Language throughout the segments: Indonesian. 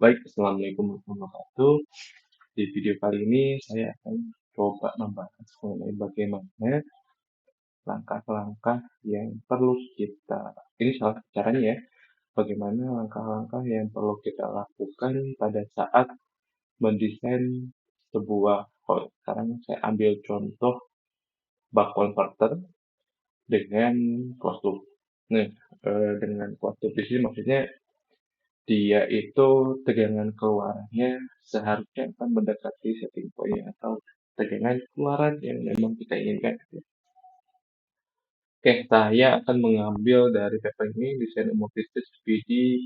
Baik, Assalamualaikum warahmatullahi wabarakatuh. Di video kali ini saya akan coba membahas mengenai bagaimana langkah-langkah yang perlu ini salah satu caranya ya, bagaimana langkah-langkah yang perlu kita lakukan pada saat mendesain sebuah sekarang saya ambil contoh buck converter dengan closed loop. Nah, dengan closed loop di sini maksudnya dia itu tegangan keluarannya seharusnya akan mendekati setting point atau tegangan keluaran yang memang kita inginkan. Oke, saya akan mengambil dari paper ini desain multi-stage PD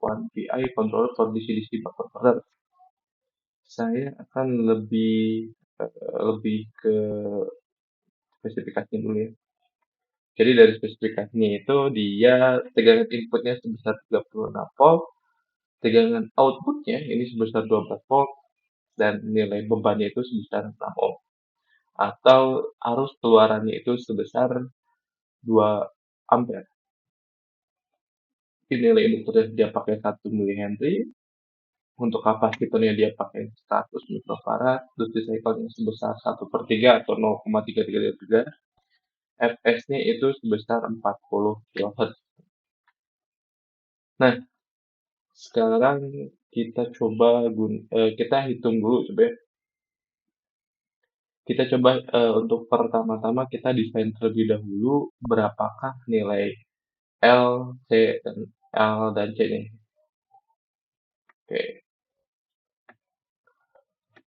1PI controller for DC-DC buck converter. Saya akan lebih ke spesifikasinya dulu ya. Jadi dari spesifikasinya itu dia tegangan inputnya sebesar 36 volt, tegangan outputnya ini sebesar 12 volt, dan nilai bebannya itu sebesar 6 ohm. Atau arus keluarannya itu sebesar 2 ampere. Ini nilai induktornya dia pakai 1 mH, untuk kapasitornya dia pakai 100 mikrofarad, duty cycle-nya sebesar 1/3 atau 0,333, Fs-nya itu sebesar 40 kHz. Nah, sekarang kita hitung dulu coba ya. Kita coba untuk pertama-tama kita desain terlebih dahulu berapakah nilai L, C, dan L dan C-nya. Oke,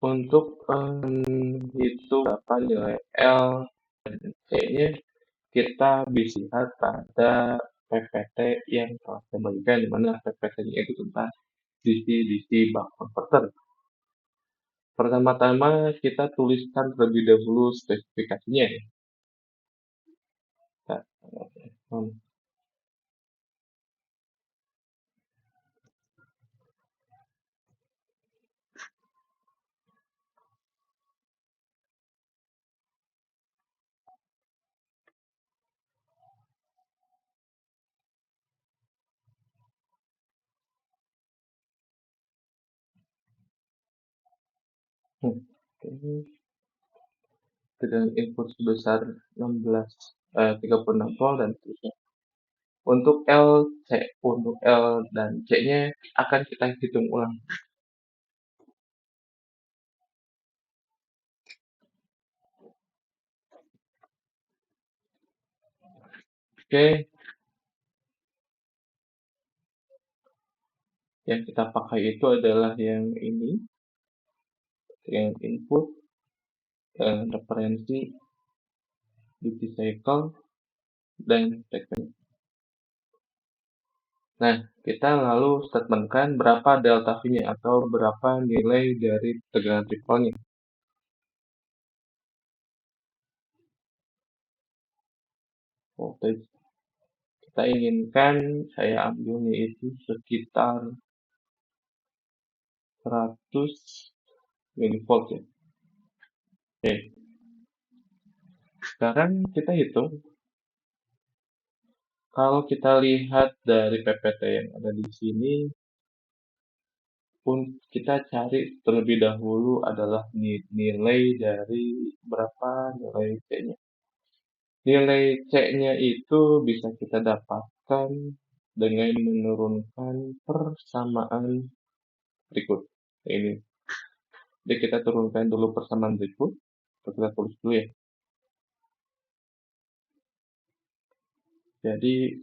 untuk itu berapa nilai L dan C-nya kita bisa lihat pada PPT yang telah saya bagikan, di mana PPT-nya itu tentang DC-DC buck converter. Pertama-tama kita tuliskan terlebih dahulu spesifikasinya. Nah, dengan input sebesar 36 volt dan seterusnya. Untuk L dan C-nya akan kita hitung ulang. Oke, yang kita pakai itu adalah yang ini, yang input, referensi, duty cycle, dan frequency. Nah, kita lalu statementkan berapa delta V-nya atau berapa nilai dari tegangan triple-nya. Voltage kita inginkan, saya ambilnya itu sekitar 100 mV ya. Oke, sekarang kita hitung. Kalau kita lihat dari PPT yang ada di sini, kita cari terlebih dahulu adalah nilai dari berapa nilai C-nya. Nilai C-nya itu bisa kita dapatkan dengan menurunkan persamaan berikut. Ini. Jadi kita turunkan dulu persamaan berikut. Kita tulis dulu ya. Jadi,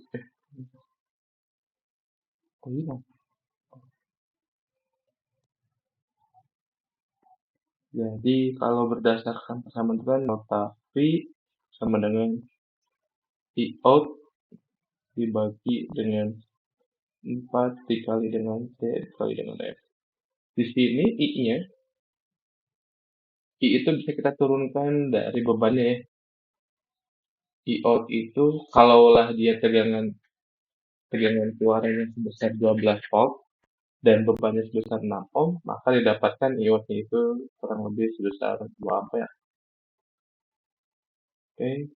Jadi kalau berdasarkan persamaan itu kan nota V sama dengan I out dibagi dengan 4 dikali dengan C dikali dengan F. Di sini I itu bisa kita turunkan dari bebannya ya. I out itu kalaulah dia tegangan keluarannya sebesar 12 volt dan bebannya sebesar 6 ohm, maka didapatkan I out-nya itu kurang lebih sebesar 2 ampere. Oke.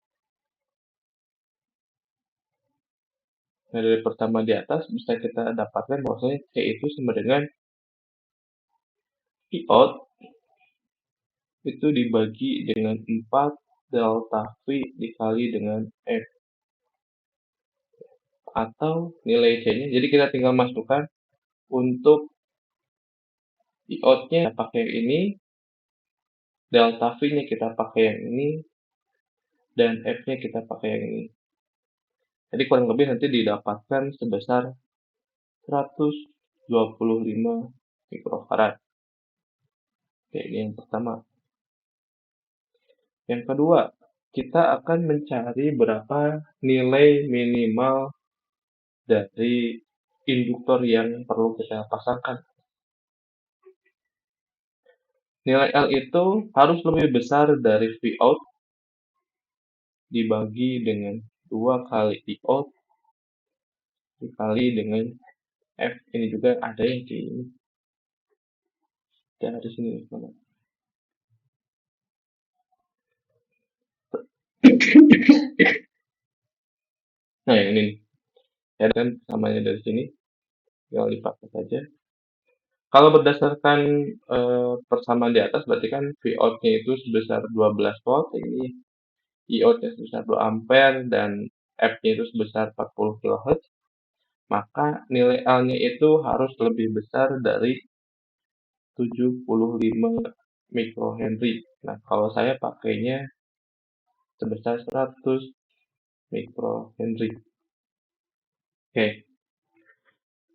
Nah, dari pertama di atas bisa kita dapatkan bahwasanya C itu sama dengan Vout itu dibagi dengan 4 delta V dikali dengan F, atau nilai C-nya. Jadi kita tinggal masukkan untuk Vout-nya pakai yang ini, delta V-nya kita pakai yang ini, dan F-nya kita pakai yang ini. Jadi kurang lebih nanti didapatkan sebesar 125 mikrofarad. Oke, ini yang pertama. Yang kedua, kita akan mencari berapa nilai minimal dari induktor yang perlu kita pasangkan. Nilai L itu harus lebih besar dari Vout dibagi dengan 2 kali Vout dikali dengan F. Ini juga ada yang di ini. Dari sini. Nah, yang ini nih. Ya kan samanya dari sini. Tinggal dipakai saja. Kalau berdasarkan persamaan di atas, berarti kan Vout-nya itu sebesar 12 volt, ini IO-nya sebesar 2 ampere, dan F-nya itu sebesar 40 kHz, maka nilai L-nya itu harus lebih besar dari 75 mikrohenry. Nah, kalau saya pakainya sebesar 100 mikrohenry. Oke.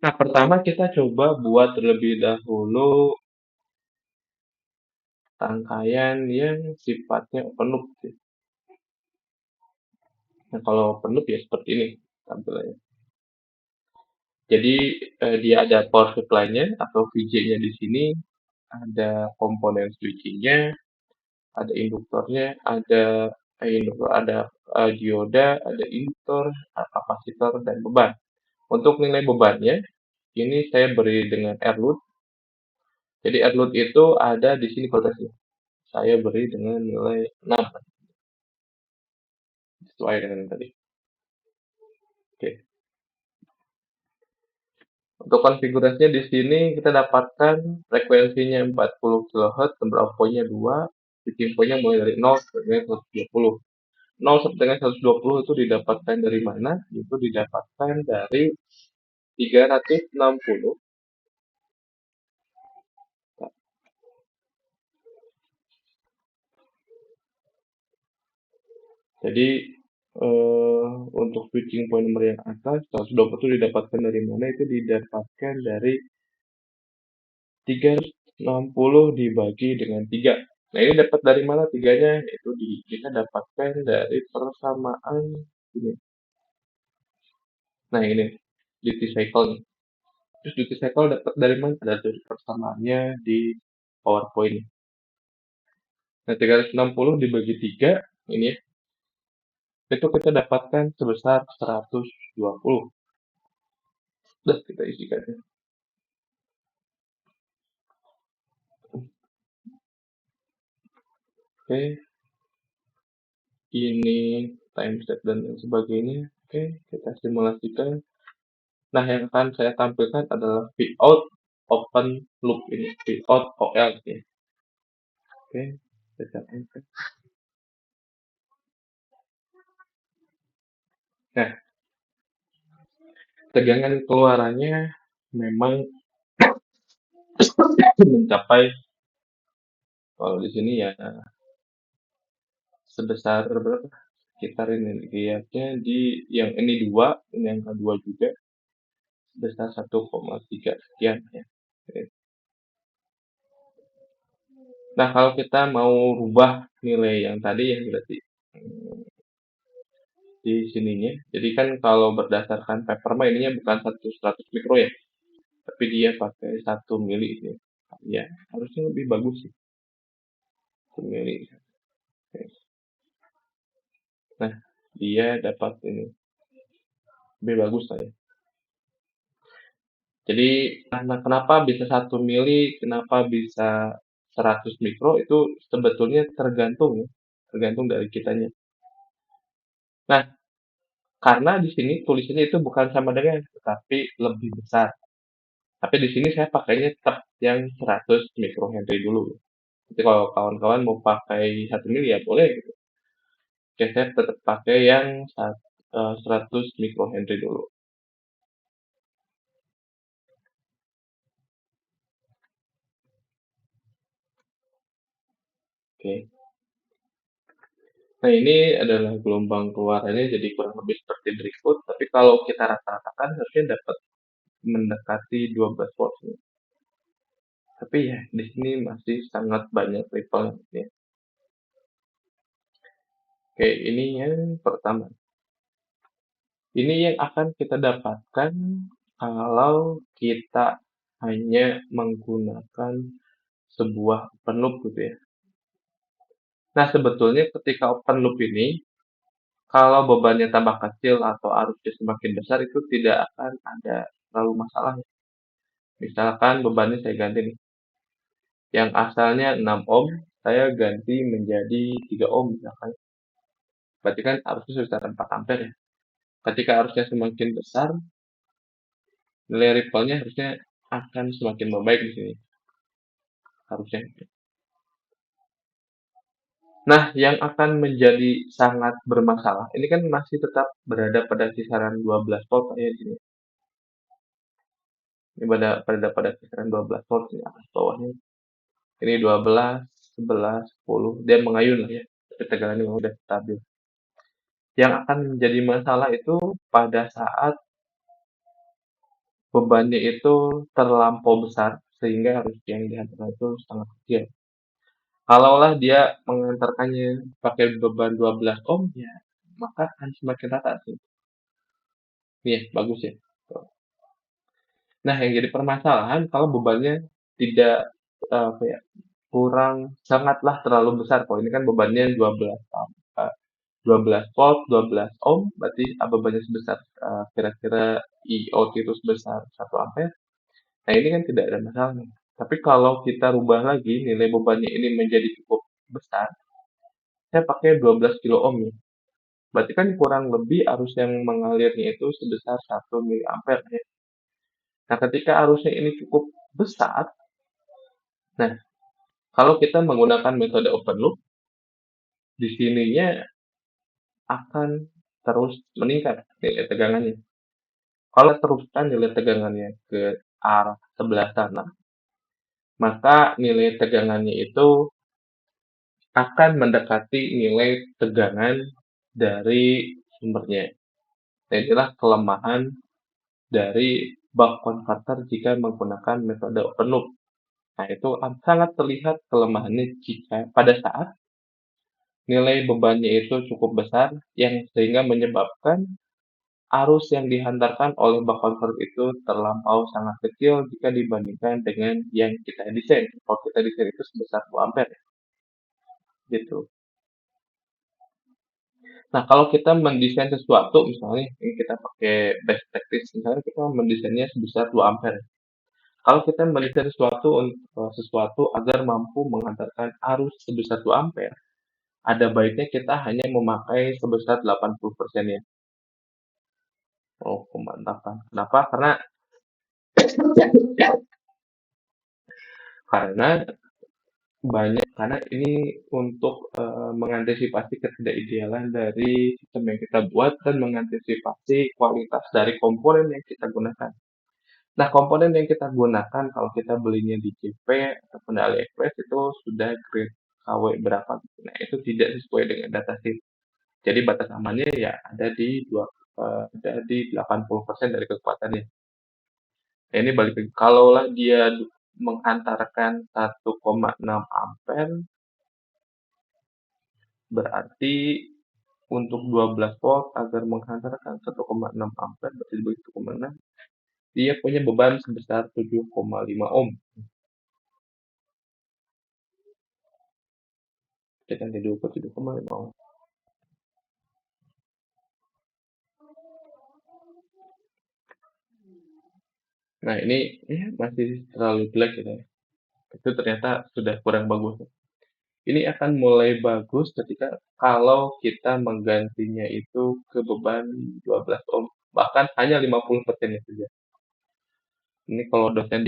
Nah, pertama kita coba buat terlebih dahulu rangkaian yang sifatnya open loop. Nah, kalau open loop ya seperti ini tampilannya. Jadi dia ada power supply-nya atau VJ-nya di sini, ada komponen switching-nya, ada induktornya, ada dioda, ada induktor, kapasitor, dan beban. Untuk nilai bebannya, ini saya beri dengan R-load. Jadi R-load itu ada di sini voltasenya. Saya beri dengan nilai 6, sesuai dengan yang tadi. Oke. Untuk konfigurasinya di sini kita dapatkan frekuensinya 40 kHz, number of point-nya 2, switching point-nya mulai dari 0 sampai dengan 120. 0 sampai dengan 120 itu didapatkan dari mana? Itu didapatkan dari 360. Jadi untuk switching point nomor yang atas 120 itu didapatkan dari mana? Itu didapatkan dari 360 dibagi dengan 3. Nah, ini dapat dari mana tiganya? Itu kita dapatkan dari persamaan ini. Nah, ini duty cycle nih. Terus duty cycle dapat dari mana? Ada dari persamaannya di PowerPoint. Nah, 360 dibagi 3 ini ya, itu kita dapatkan sebesar 120. Sudah kita isikan ya. Oke, ini time step dan lain sebagainya. Oke, kita simulasikan. Nah, yang akan saya tampilkan adalah Vout open loop ini, Vout OL ya. Oke, kita enter. Nah, tegangan keluarannya memang mencapai, kalau di sini ya sebesar berapa? Sekitar ini lihatnya di yang ini 2, ini yang kedua juga sebesar 1,3 sekian ya. Oke. Nah, kalau kita mau rubah nilai yang tadi ya berarti di sininya. Jadi kan kalau berdasarkan paper ininya bukan 100 mikro ya, tapi dia pakai 1 mili ini. Ya, harusnya lebih bagus sih. 1 mili. Oke. Nah, dia dapat ini lebih bagus lah ya. Jadi, karena kenapa bisa 1 mili, kenapa bisa 100 mikro, itu sebetulnya tergantung ya, tergantung dari kitanya. Nah, karena di sini tulisannya itu bukan sama dengan, tetapi lebih besar. Tapi di sini saya pakainya tetap yang 100 mikrohenry dulu. Jadi kalau kawan-kawan mau pakai 1 mili ya boleh gitu. Oke, saya tetap pakai yang 100 mikrohenry dulu. Oke. Nah, ini adalah gelombang keluarannya jadi kurang lebih seperti berikut, tapi kalau kita rata-ratakan harusnya dapat mendekati 12 volt nih. Tapi ya di sini masih sangat banyak ripple ya. Oke, ini yang pertama. Ini yang akan kita dapatkan kalau kita hanya menggunakan sebuah open loop gitu ya. Nah, sebetulnya ketika open loop ini, kalau bebannya tambah kecil atau arusnya semakin besar itu tidak akan ada terlalu masalah. Misalkan bebannya saya ganti nih, yang asalnya 6 ohm, saya ganti menjadi 3 ohm misalkan. Berarti kan arusnya sebesar 4 ampere ya. Ketika arusnya semakin besar, nilai ripple-nya harusnya akan semakin membaik di sini. Harusnya. Nah, yang akan menjadi sangat bermasalah, ini kan masih tetap berada pada kisaran 12 volt ya di sini. Ini pada kisaran 12 volt di atas bawahnya. Ini 12, 11, 10, dia mengayun lah ya. Tapi tegangannya memang udah stabil. Yang akan menjadi masalah itu pada saat bebannya itu terlampau besar sehingga arus yang dihantarkan itu sangat kecil. Kalaulah dia mengantarkannya pakai beban 12 ohm, ya maka akan semakin rata sih. Nih, bagus ya. Nah, yang jadi permasalahan kalau bebannya tidak apa ya, kurang sangatlah terlalu besar. Kalau ini kan bebannya 12 eh, 12 volt, 12 ohm, berarti bebannya sebesar kira-kira IoT itu sebesar 1 ampere. Nah, ini kan tidak ada masalah nih. Tapi kalau kita rubah lagi nilai bebannya ini menjadi cukup besar, saya pakai 12 kilo ohm nih. Berarti kan kurang lebih arus yang mengalirnya itu sebesar 1 mili ampere ya. Nah, ketika arusnya ini cukup besar, nah kalau kita menggunakan metode open loop, di sininya akan terus meningkat nilai tegangannya. Kalau teruskan nilai tegangannya ke arah sebelah sana, maka nilai tegangannya itu akan mendekati nilai tegangan dari sumbernya. Nah, inilah kelemahan dari buck converter jika menggunakan metode open loop. Nah, itu sangat terlihat kelemahannya jika pada saat nilai bebannya itu cukup besar yang sehingga menyebabkan arus yang dihantarkan oleh buck converter itu terlampau sangat kecil jika dibandingkan dengan yang kita desain. Kalau kita desain itu sebesar 2 ampere gitu. Nah, kalau kita mendesain sesuatu, misalnya ini kita pakai best practice, misalnya kita mendesainnya sebesar 2 ampere. Kalau kita mendesain sesuatu agar mampu menghantarkan arus sebesar 2 ampere, ada baiknya kita hanya memakai sebesar 80% ya. Oh, pemantapan. Kenapa? Karena karena ini untuk mengantisipasi ketidakidealan dari sistem yang kita buat dan mengantisipasi kualitas dari komponen yang kita gunakan. Nah, komponen yang kita gunakan kalau kita belinya di JP ataupun di AliExpress itu sudah grade KW berapa gitu. Nah, itu tidak sesuai dengan datasheet. Jadi batas amannya ya ada di 80% dari kekuatannya. Nah, ini balik lagi. Kalaulah dia menghantarkan 1,6 ampere, berarti untuk 12 volt agar menghantarkan 1,6 ampere berarti dibagi 1,6, dia punya beban sebesar 7,5 ohm. Kita diukur 7,5 ohm. Nah, ini ya masih terlalu jelek gitu ya. Itu ternyata sudah kurang bagus. Ini akan mulai bagus ketika kalau kita menggantinya itu ke beban 12 ohm, bahkan hanya 50% saja. Ini kalau dosen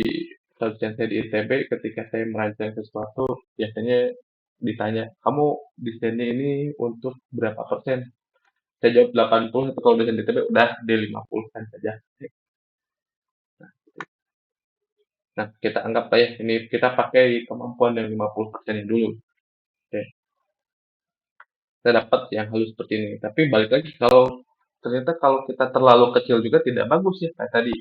saya di ITB ketika saya merancang sesuatu biasanya ditanya, "Kamu desainnya ini untuk berapa persen?" Saya jawab 80, tapi kalau dosen di ITB udah di 50 kan saja. Nah, kita anggap lah ya, ini kita pakai kemampuan yang 50% ini dulu. Oke, kita dapat yang halus seperti ini. Tapi balik lagi, ternyata kalau kita terlalu kecil juga tidak bagus ya, kayak tadi.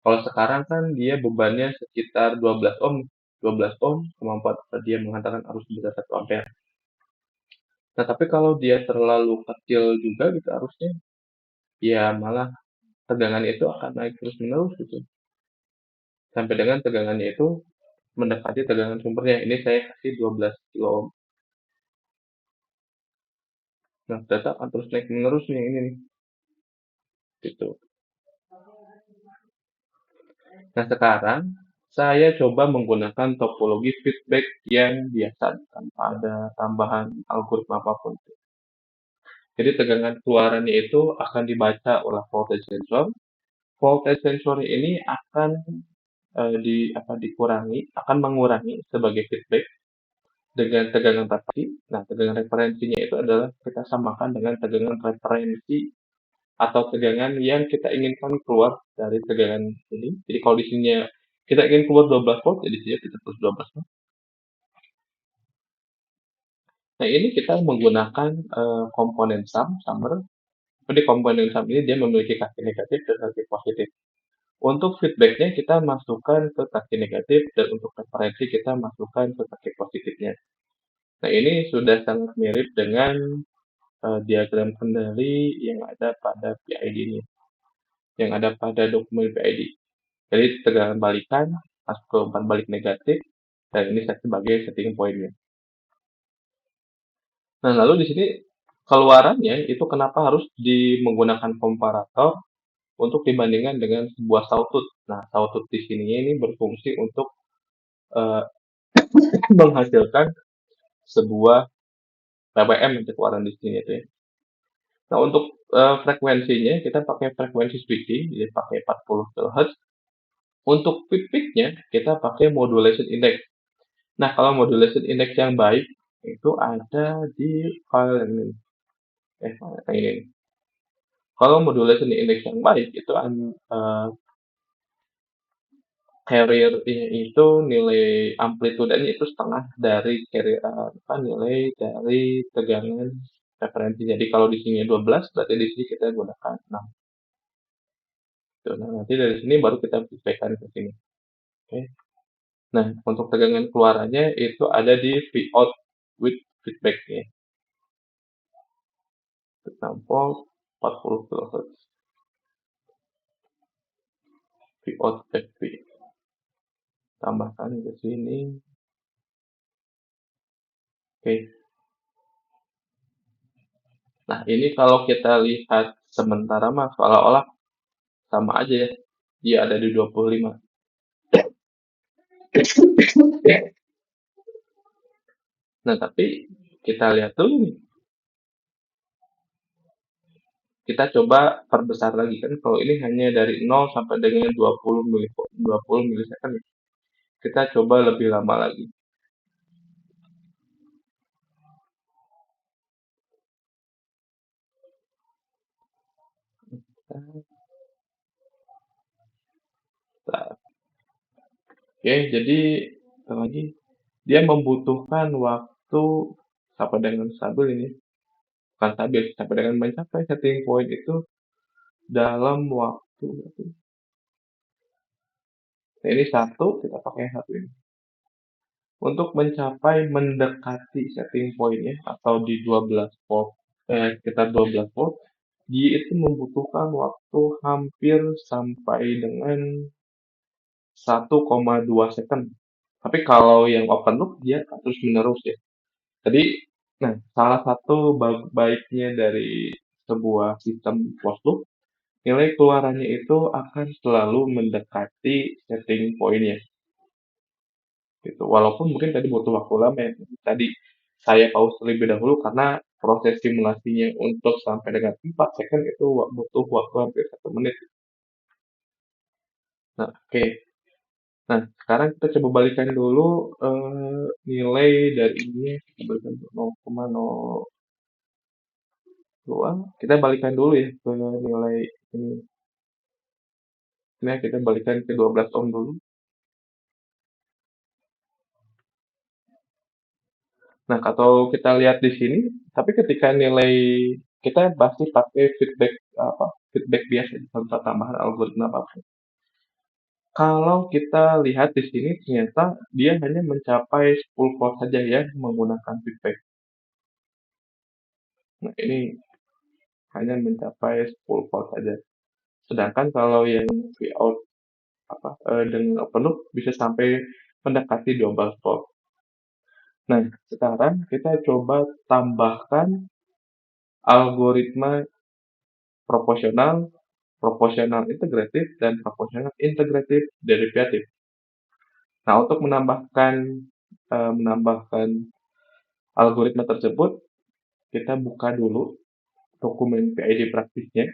Kalau sekarang kan dia bebannya sekitar 12 ohm. 12 ohm kemampuan dia menghantarkan arus sebesar 1 ampere. Nah, tapi kalau dia terlalu kecil juga gitu arusnya, ya malah tegangan itu akan naik terus menerus gitu. Sampai dengan tegangannya itu mendekati tegangan sumbernya. Ini saya kasih 12 kilo ohm. Nah, data akan terus naik menerus nih ini nih. Gitu. Nah, sekarang saya coba menggunakan topologi feedback yang biasa tanpa ada tambahan algoritma apapun. Jadi tegangan keluarannya itu akan dibaca oleh voltage sensor. Voltage sensor ini akan dikurangi, akan mengurangi sebagai feedback dengan tegangan referensi. Nah, tegangan referensinya itu adalah kita samakan dengan tegangan referensi atau tegangan yang kita inginkan keluar dari tegangan ini. Jadi kalau di sini kita ingin keluar 12 volt, jadi sini kita terus 12 volt. Nah, ini kita menggunakan komponen summer. Jadi komponen sum ini dia memiliki kaki negatif dan kaki positif. Untuk feedbacknya kita masukkan ke kaki negatif dan untuk referensi kita masukkan ke kaki positifnya. Nah, ini sudah sangat mirip dengan diagram kendali yang ada pada PID ini, yang ada pada dokumen PID. Jadi tegangan balikan masuk ke umpan balik negatif dan ini sebagai setting pointnya. Nah, lalu di sini keluarannya itu kenapa harus menggunakan komparator untuk dibandingkan dengan sebuah sawtooth. Nah, sawtooth di sini ini berfungsi untuk uh, menghasilkan sebuah PWM yang keluaran di sini itu ya. Nah, untuk frekuensinya kita pakai frekuensi switching, jadi pakai 40 kHz. Untuk peak-peaknya kita pakai modulation index. Nah, kalau modulation index yang baik itu ada di file yang ini. File yang ini. Kalau modulation index yang baik itu carrier itu nilai amplitudenya itu setengah dari carrier nilai dari tegangan referensi. Jadi kalau di sini 12, berarti di sini kita gunakan 6. Nah, nanti dari sini baru kita feedbackkan ke sini. Oke. Nah, untuk tegangan keluarannya itu ada di V out with feedback ya. Example 40 kHz. V out V. Tambahkan ke sini. Oke. Nah, ini kalau kita lihat sementara mah seolah-olah sama aja ya. Dia ada di 25. Nah, tapi kita lihat dulu nih. Kita coba perbesar lagi kan. Kalau ini hanya dari 0 sampai dengan 20 milisecond. Kita coba lebih lama lagi. Oke, jadi lagi dia membutuhkan waktu sampai dengan stabil ini. Bukan stabil, sampai dengan mencapai setting point itu dalam waktu. Nah, ini satu, kita pakai satu ini. Untuk mencapai mendekati setting point-nya atau di 12 volt, sekitar 12 volt, dia itu membutuhkan waktu hampir sampai dengan 1,2 second. Tapi kalau yang open loop dia terus menerus ya. Jadi, nah salah satu baiknya dari sebuah sistem closed loop, nilai keluarannya itu akan selalu mendekati setting point-nya. Gitu. Walaupun mungkin tadi butuh waktu lama ya. Tadi saya pause terlebih dahulu karena proses simulasinya untuk sampai dengan 4 second itu butuh waktu hampir 1 menit. Nah, oke. Nah, sekarang kita coba balikan dulu nilai dari ini kita balikan 0,02. Kita balikan dulu ya ke nilai ini. Nah, kita balikan ke 12 ohm dulu. Nah, kalau kita lihat di sini, tapi ketika nilai kita pasti pakai feedback apa? Feedback biasa tanpa tambahan algoritma apa. Kalau kita lihat di sini ternyata dia hanya mencapai 10 volt saja ya menggunakan feedback. Nah, ini hanya mencapai 10 volt saja. Sedangkan kalau yang Vout dengan open loop bisa sampai mendekati 12 volt. Nah, sekarang kita coba tambahkan algoritma proporsional, proporsional integratif, dan proporsional integratif derivatif. Nah, untuk menambahkan algoritma tersebut, kita buka dulu dokumen PID praktisnya.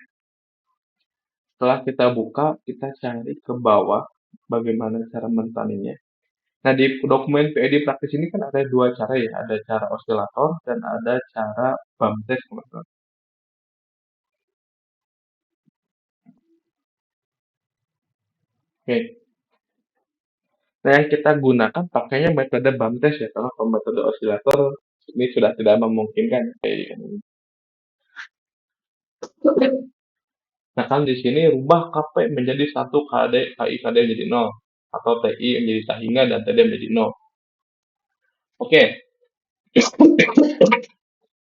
Setelah kita buka, kita cari ke bawah bagaimana cara mentaninnya. Nah, di dokumen PID praktis ini kan ada dua cara ya, ada cara osilator dan ada cara bump test, teman-teman. Oke. Nah, yang kita gunakan pakainya metode bump test ya, kalau metode osilator ini sudah tidak memungkinkan kayak ini. Nah, kan di sini rubah KP menjadi 1 KD, KI KD menjadi 0, atau TI menjadi sehingga dan TD menjadi 0. Oke,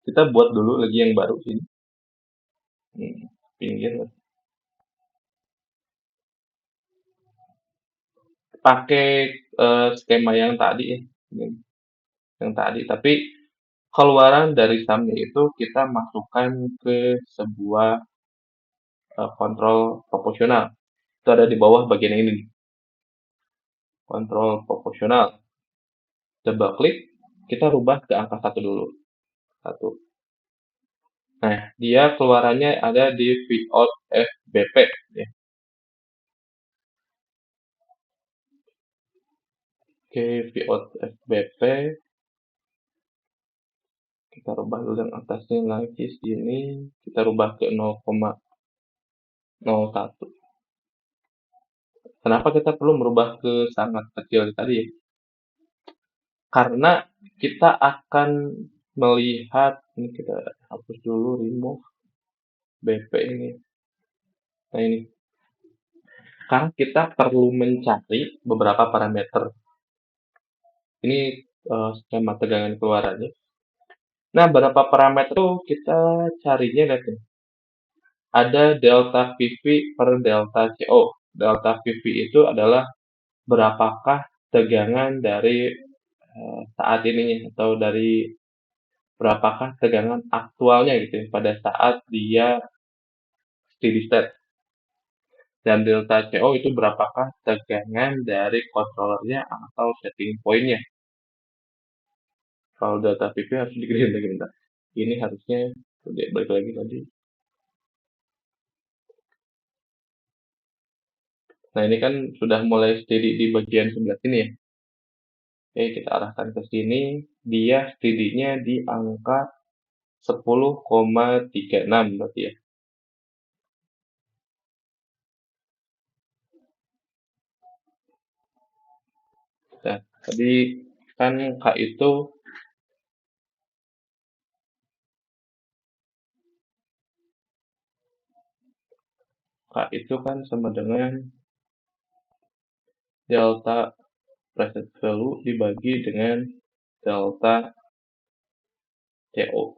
kita buat dulu lagi yang baru sini. Pinggir. Pakai skema yang tadi ya. Yang tadi, tapi keluaran dari sumnya itu kita masukkan ke sebuah kontrol proporsional. Itu ada di bawah bagian ini. Kontrol proporsional. Double klik, kita rubah ke angka 1 dulu. 1. Nah, dia keluarannya ada di Vout FBP. Ya. Oke, Vout FBP. Kita rubah dulu yang atasnya lagi sini. Kita rubah ke 0,01. Kenapa kita perlu merubah ke sangat kecil tadi ya? Karena kita akan melihat, ini kita hapus dulu, remove BP ini. Nah ini, karena kita perlu mencari beberapa parameter. Ini skema tegangan keluarannya. Nah, beberapa parameter itu kita carinya lihat nih. Ada delta PV per delta CO. Delta PV itu adalah berapakah tegangan dari saat ini atau dari berapakah tegangan aktualnya gitu ya, pada saat dia steady state. Dan delta CO itu berapakah tegangan dari controllernya atau setting point-nya. Kalau delta PV harus digedein lagi bentar. Ini harusnya balik lagi tadi. Nah, ini kan sudah mulai steady di bagian sebelah sini ya. Oke, kita arahkan ke sini. Dia steady-nya di angka 10,36 berarti ya. Nah, tadi kan K itu kan sama dengan delta preset value dibagi dengan delta CO.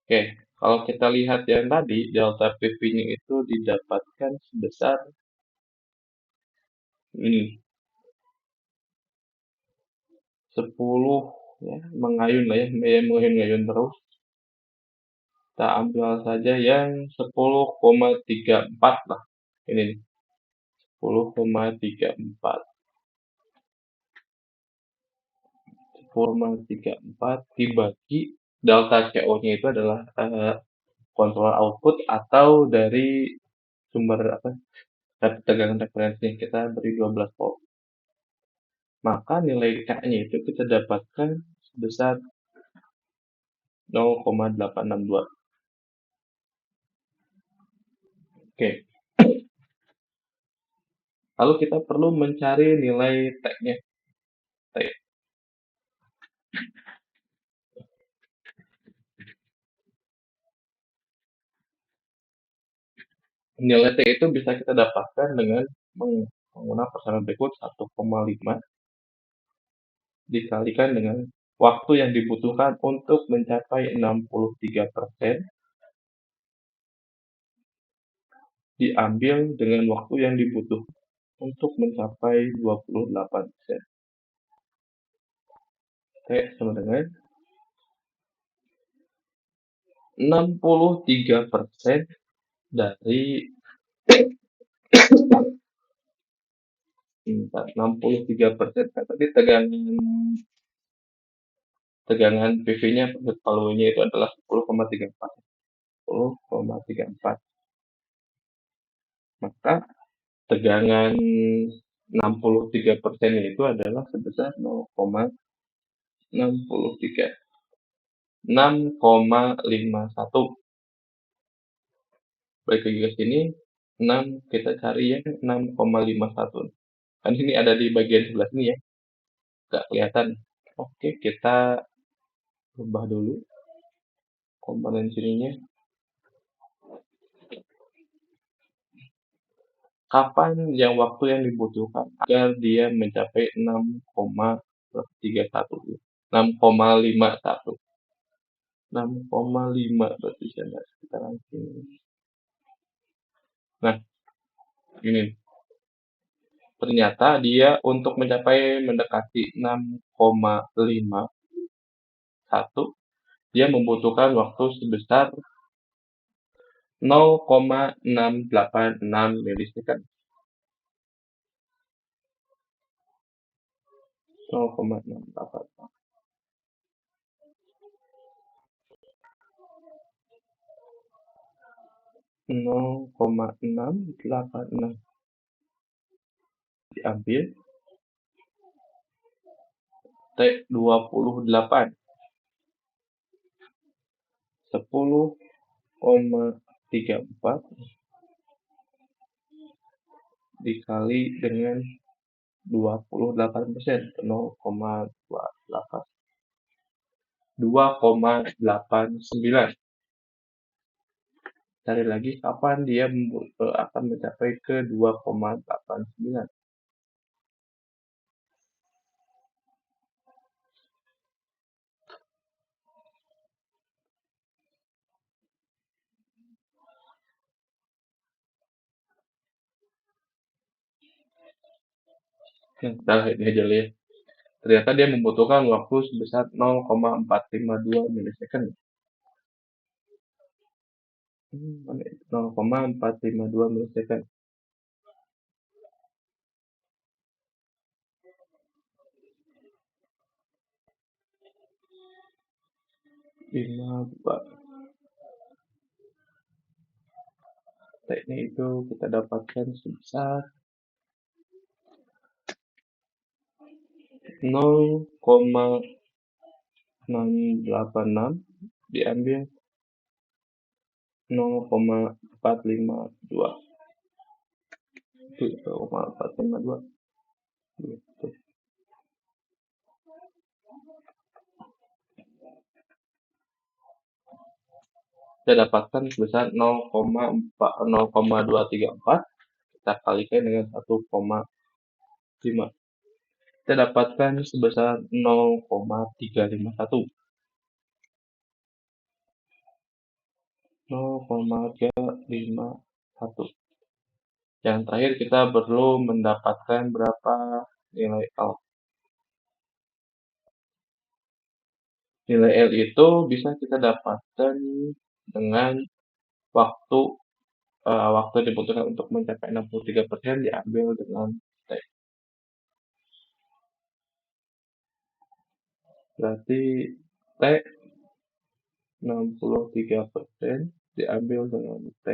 Oke, kalau kita lihat yang tadi, delta PV-nya itu didapatkan sebesar ini, 10 ya, mengayun lah ya, mengayun terus. Kita ambil saja yang 10,34 lah. Ini 10,34. 10,34 dibagi delta CO-nya itu adalah kontrol output atau dari sumber apa? tegangan referensinya kita beri 12 volt. Maka nilai K-nya itu kita dapatkan sebesar 0,862. Oke, lalu kita perlu mencari nilai T-nya. T. Nilai T itu bisa kita dapatkan dengan menggunakan persamaan berikut 1,5 dikalikan dengan waktu yang dibutuhkan untuk mencapai 63% diambil dengan waktu yang dibutuhkan untuk mencapai 28%. T sama dengan 63% dari 63%. Nah, tadi tegangan PV-nya palu-nya itu adalah 10,34. 10,34. Maka tegangan 63% itu adalah sebesar 0,63. 6,51. Balik lagi ke sini, 6 kita cari yang 6,51. Kan ini ada di bagian sebelah sini ya, nggak kelihatan. Oke, kita ubah dulu komponen sininya. Kapan yang waktu yang dibutuhkan agar dia mencapai 6,31? 6,51. 6,5 berarti saya sekitaran sini. Nah, ini ternyata dia untuk mencapai mendekati 6,51 dia membutuhkan waktu sebesar 0,686 milisecond. 0,686. 0,686 diambil T28 10,34 dikali dengan 28%, 0,28 2,89. Cari lagi kapan dia akan mencapai ke 2,89. Kita lihat ini aja ya. Ternyata dia membutuhkan waktu sebesar 0,452 milisecond. 0,452 milisecond. 52. T-nya itu kita dapatkan sebesar 0,686 diambil 0,452. 0,452. Gitu. Kita dapatkan sebesar 0,234 kita kalikan dengan 1,5. Kita dapatkan sebesar 0,351. 0,351. Yang terakhir kita perlu mendapatkan berapa nilai L. Nilai L itu bisa kita dapatkan dengan waktu yang dibutuhkan untuk mencapai 63% diambil dengan T. Berarti T 63% diambil dengan T.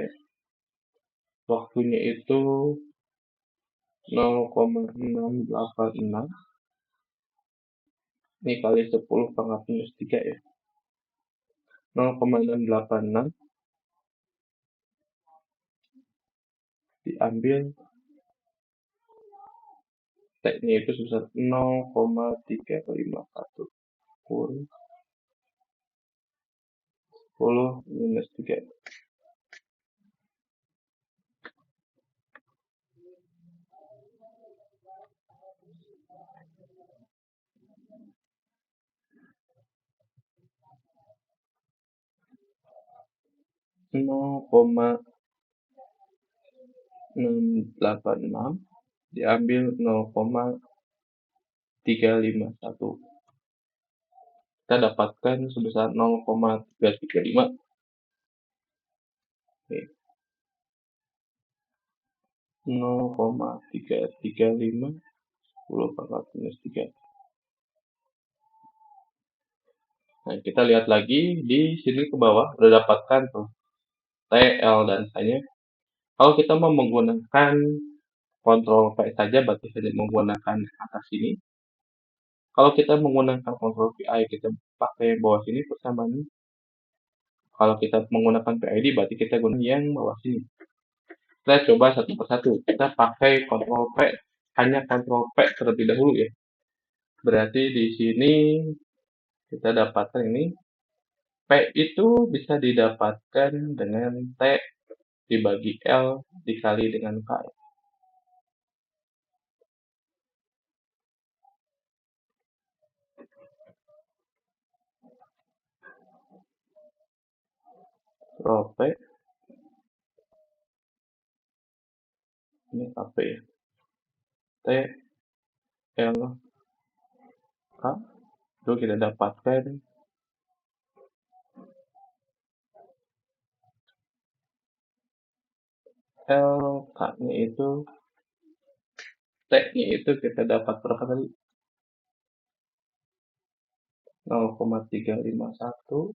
Waktunya itu 0,686 ini kali 10 pangkat minus 3 ya. 0,686 diambil T-nya itu sebesar 0,351 kurang 10 minus 3. 0,686 diambil 0,351. Kita dapatkan sebesar 0,335. Oke, 0,335 10 pangkat minus 3. Nah, kita lihat lagi di sini ke bawah udah dapatkan tuh T, L, dan H-nya. Kalau kita mau menggunakan Ctrl V saja berarti hanya menggunakan atas sini. Kalau kita menggunakan Ctrl VI kita pakai bawah sini persamaannya. Kalau kita menggunakan PID berarti kita gunakan yang bawah sini. Kita coba satu persatu. Kita pakai Ctrl V, hanya Ctrl V terlebih dahulu ya. Berarti di sini kita dapatkan ini P itu bisa didapatkan dengan T dibagi L dikali dengan K. Ctrl P ini KP ya. T L K itu kita dapatkan L K-nya itu T-nya itu kita dapat berapa tadi? 0,351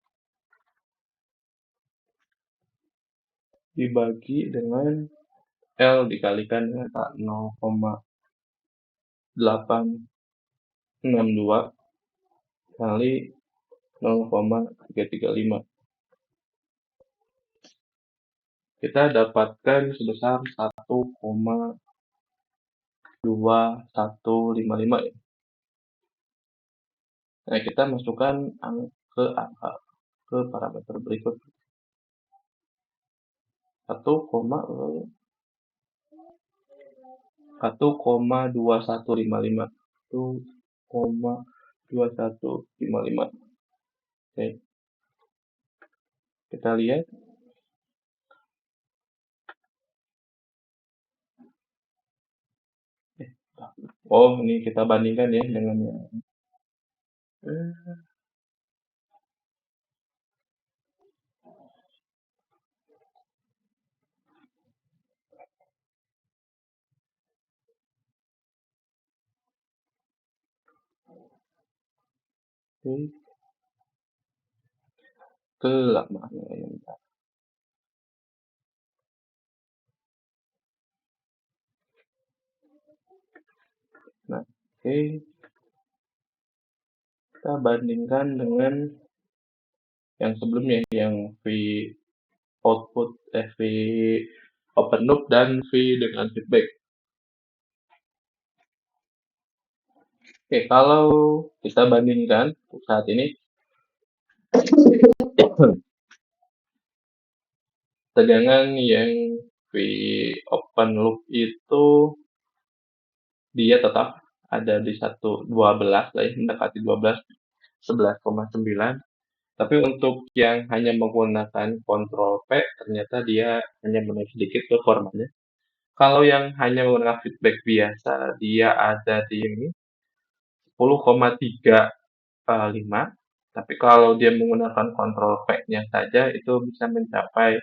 dibagi dengan L dikalikan dengan 0,862 kali 0,335. Kita dapatkan sebesar 1,2155 ya. Nah, kita masukkan ke angka ke parameter berikut. 1,2155. 1,2155. Oke. Kita lihat. Oh, ini kita bandingkan ya dengan yang kelamaan yang Nah, oke. Kita bandingkan dengan yang sebelumnya, yang V output, V open loop dan V dengan feedback. Oke, kalau kita bandingkan saat ini, tegangan yang V open loop itu dia tetap ada di 12 lah ya, mendekati 12, 11,9. Tapi untuk yang hanya menggunakan Ctrl P, ternyata dia hanya menaik sedikit ke formatnya. Kalau yang hanya menggunakan feedback biasa, dia ada di ini 10,35. Tapi kalau dia menggunakan Ctrl P-nya saja, itu bisa mencapai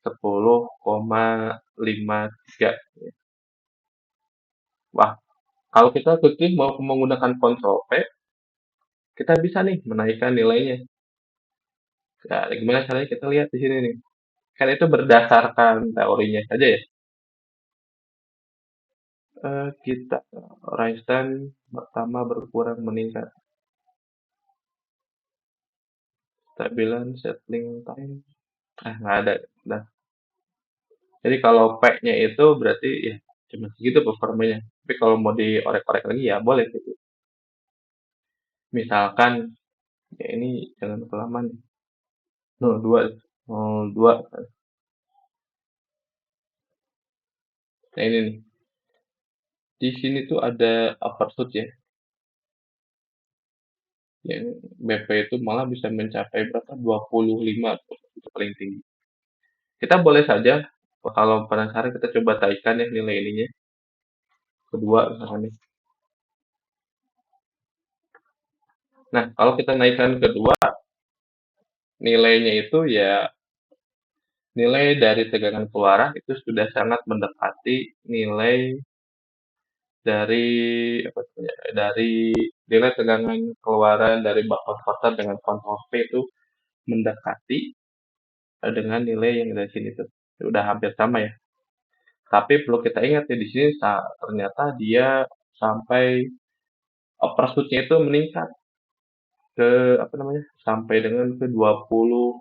10,53. Wah, kalau kita klik mau menggunakan Ctrl P, kita bisa nih menaikkan nilainya. Nah, gimana caranya kita lihat di sini nih. Kan itu berdasarkan teorinya saja ya. Kita rise time pertama berkurang meningkat, stabilan settling time, nggak ada. Nah, jadi kalau P-nya itu berarti ya cuma segitu performanya. Tapi kalau mau diorek-orek lagi ya boleh gitu. Misalkan ya ini jangan kelamaan, 02, 02. Nah ini nih, di sini tuh ada overshoot ya, yang BP itu malah bisa mencapai berapa? 25 tuh, itu paling tinggi. Kita boleh saja kalau penasaran kita coba taikan ya nilai ininya kedua misalkan nih. Nah, kalau kita naikkan kedua, nilainya itu ya nilai dari tegangan keluaran itu sudah sangat mendekati nilai dari apa namanya, dari nilai tegangan keluaran dari bak konverter dengan kontrol P itu mendekati dengan nilai yang dari sini tuh. Udah hampir sama ya. Tapi perlu kita ingat ya di sini ternyata dia sampai overshoot-nya itu meningkat ke apa namanya? Sampai dengan ke 20.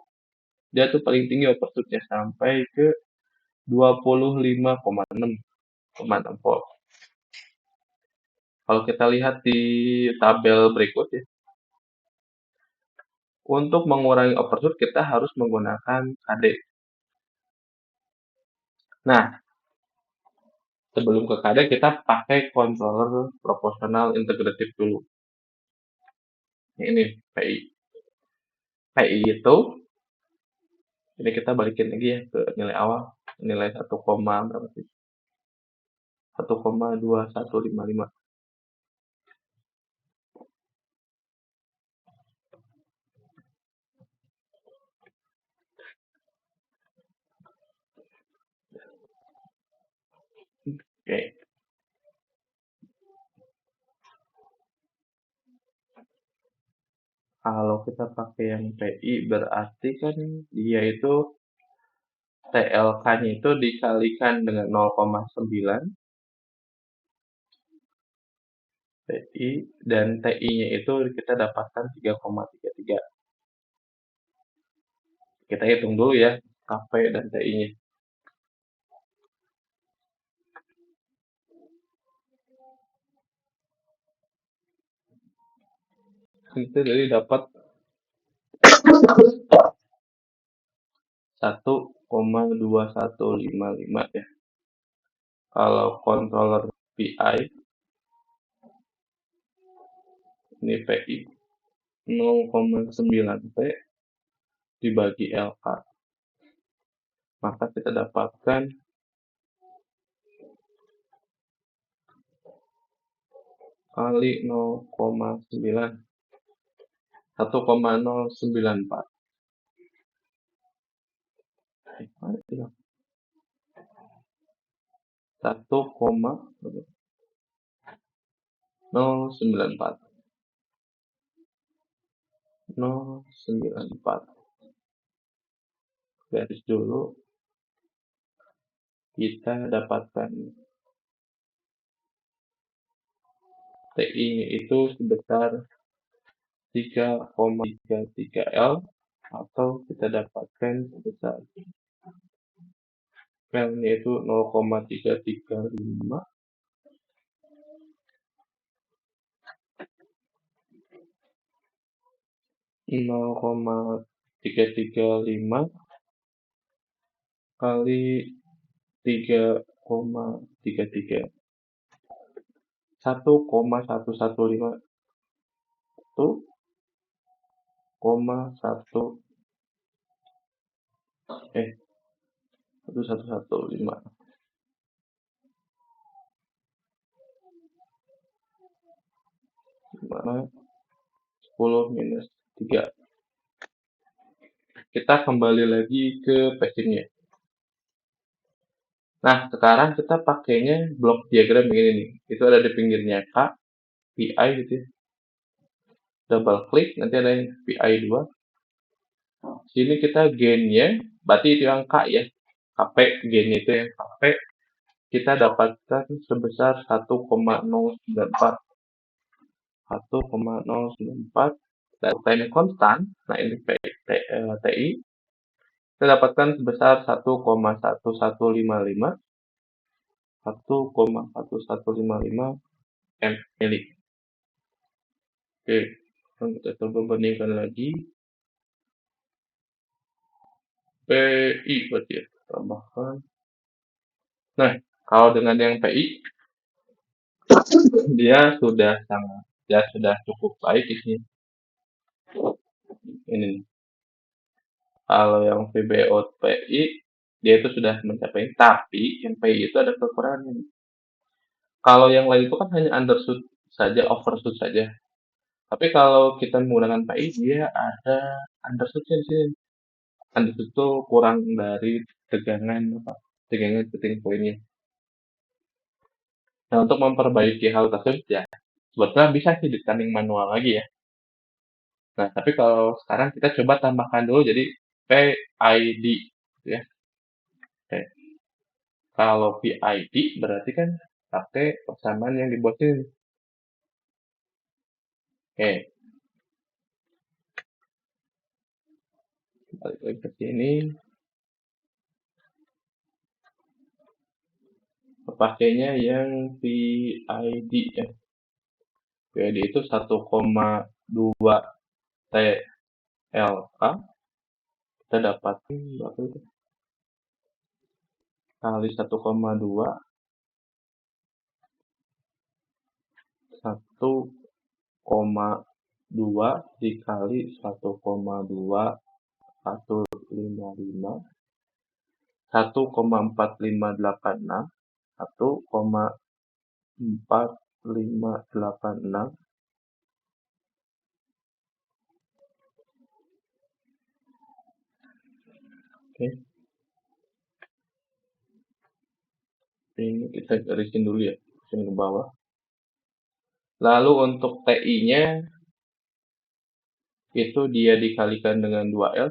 Dia tuh paling tinggi overshoot-nya sampai ke 25,6 volt. Kalau kita lihat di tabel berikut ya, untuk mengurangi overshoot kita harus menggunakan KD. Nah, sebelum ke KD kita pakai controller proportional integrative dulu. Ini PI. PI itu ini kita balikin lagi ya ke nilai awal, nilai 1, berapa sih? 1,2155. Oke. Kalau kita pakai yang PI berarti kan dia itu TLK-nya itu dikalikan dengan 0,9 TI dan TI-nya itu kita dapatkan 3,33. Kita hitung dulu ya KP dan TI-nya. Itu jadi dapat 1,2155 ya. Kalau controller PI ini PI 0,9 T dibagi LK, maka kita dapatkan kali 0,9 1,094. 1,094 094 garis dulu kita dapatkan TI-nya itu sebesar 3,33 L atau kita dapatkan sebesar L-nya itu 0,335 0,335 kali 3,33 1,115 1115 dimana 10 minus 3. Kita kembali lagi ke passingnya. Nah, sekarang kita pakainya blok diagram ini nih. Itu ada di pinggirnya K, PI gitu ya. Double klik, nanti ada yang PI 2. Sini kita gainnya, berarti itu yang K ya. KP, gainnya itu yang KP. kita dapatkan sebesar 1,094. 1,094 dan time konstan, nah ini TI, kita dapatkan sebesar 1,1155 mili. Oke, kita coba bandingkan lagi. PI berarti ya, tambahkan. Nah, kalau dengan yang PI, dia sudah cukup baik isinya. Ini, kalau yang VBOPI, dia itu sudah mencapai, tapi yang PI itu ada kekurangan. Kalau yang lain itu kan hanya undershoot saja, overshoot saja. Tapi kalau kita menggunakan PI, dia ada undershootnya di sini. Undershoot itu kurang dari tegangan setting poinnya. Nah, untuk memperbaiki hal tersebut ya, sebetulnya bisa sih di scanning manual lagi ya. Nah, tapi kalau sekarang kita coba tambahkan dulu jadi PID ya. Oke. Kalau PID berarti kan pakai persamaan yang dibuat ini. Oke, balik lagi ke sini. Pakainya yang PID ya. PID itu 1,2 TLK. Kita dapatin berapa itu? Kali 1,2 1,2 dikali 1,2 155 1,4586 1,4586. Oke, ini kita garisin dulu ya, garisin ke bawah. Lalu untuk TI-nya itu dia dikalikan dengan 2L.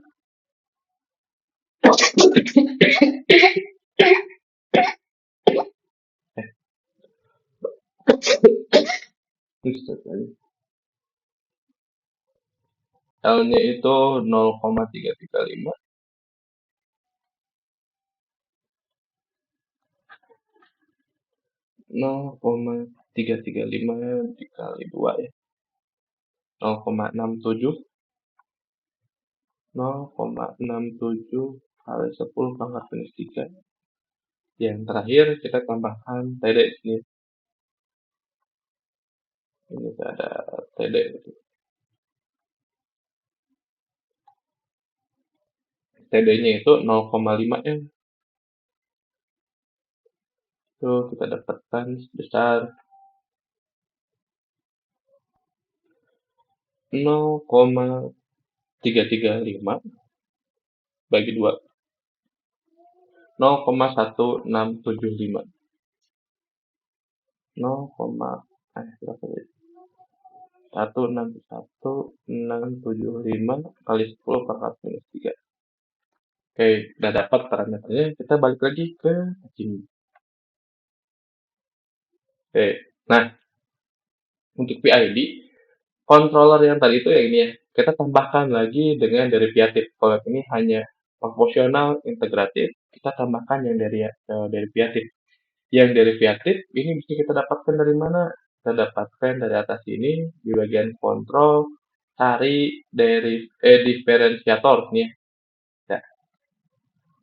L-nya itu 0,335. 0,335 dikali 2 ya. 0,67. 0,67 kali 10 pangkat minus 3. Yang terakhir kita tambahkan TD sini. Ini ada TD. TD-nya itu 0,5 ya. Itu kita dapatkan sebesar 0,335 bagi 2. 0,1675. 1675 kali 10 pangkat minus 3. Oke, udah dapat parameternya. Kita balik lagi ke sini. Oke, nah untuk PID, controller yang tadi itu yang ini ya, kita tambahkan lagi dengan derivatif. Kalau ini hanya proporsional integratif, kita tambahkan yang derivatif. Yang derivatif ini bisa kita dapatkan dari mana? Kita dapatkan dari atas ini di bagian kontrol, cari diferensiator nih ya.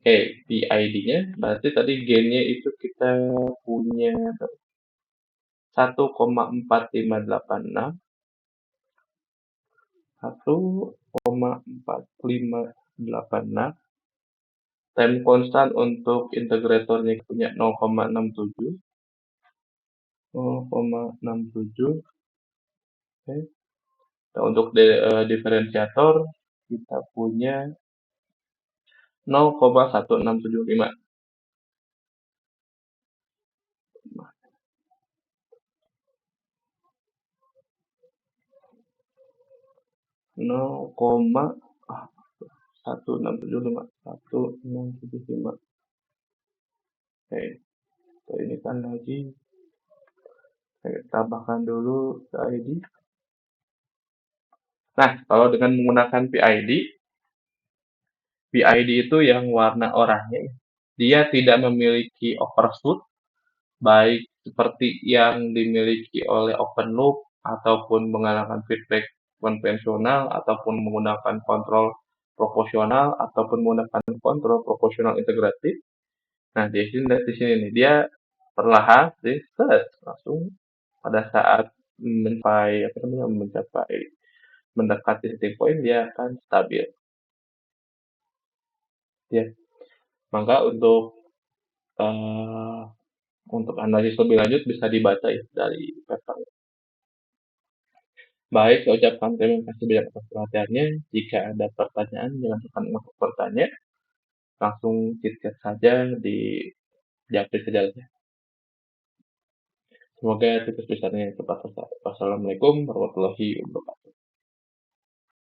Oke, PID-nya berarti tadi gain-nya itu kita punya 1,4586. 1,4586. Time konstan untuk integratornya punya 0,67. 0,67. Oke. Nah, untuk diferensiator kita punya 0,1675. 0,1675. 1675. Oke. Kita ini kan lagi, saya tambahkan dulu PID. Nah, kalau dengan menggunakan PID itu yang warna oranye, dia tidak memiliki overshoot, baik seperti yang dimiliki oleh OpenLoop, ataupun menggunakan feedback konvensional, ataupun menggunakan kontrol proporsional, ataupun menggunakan kontrol proporsional integratif. Nah, di sini nih, dia perlahan, langsung pada saat mencapai mendekati titik poin, dia akan stabil. Ya, maka eh, untuk analisis lebih lanjut bisa dibaca ya dari paper. Baik, saya ucapkan terima kasih banyak atas perhatiannya. Jika ada pertanyaan, jangan sukar untuk bertanya. Langsung chit-chat saja di japri saja. Semoga tips besarnya tepat. Wassalamualaikum warahmatullahi wabarakatuh.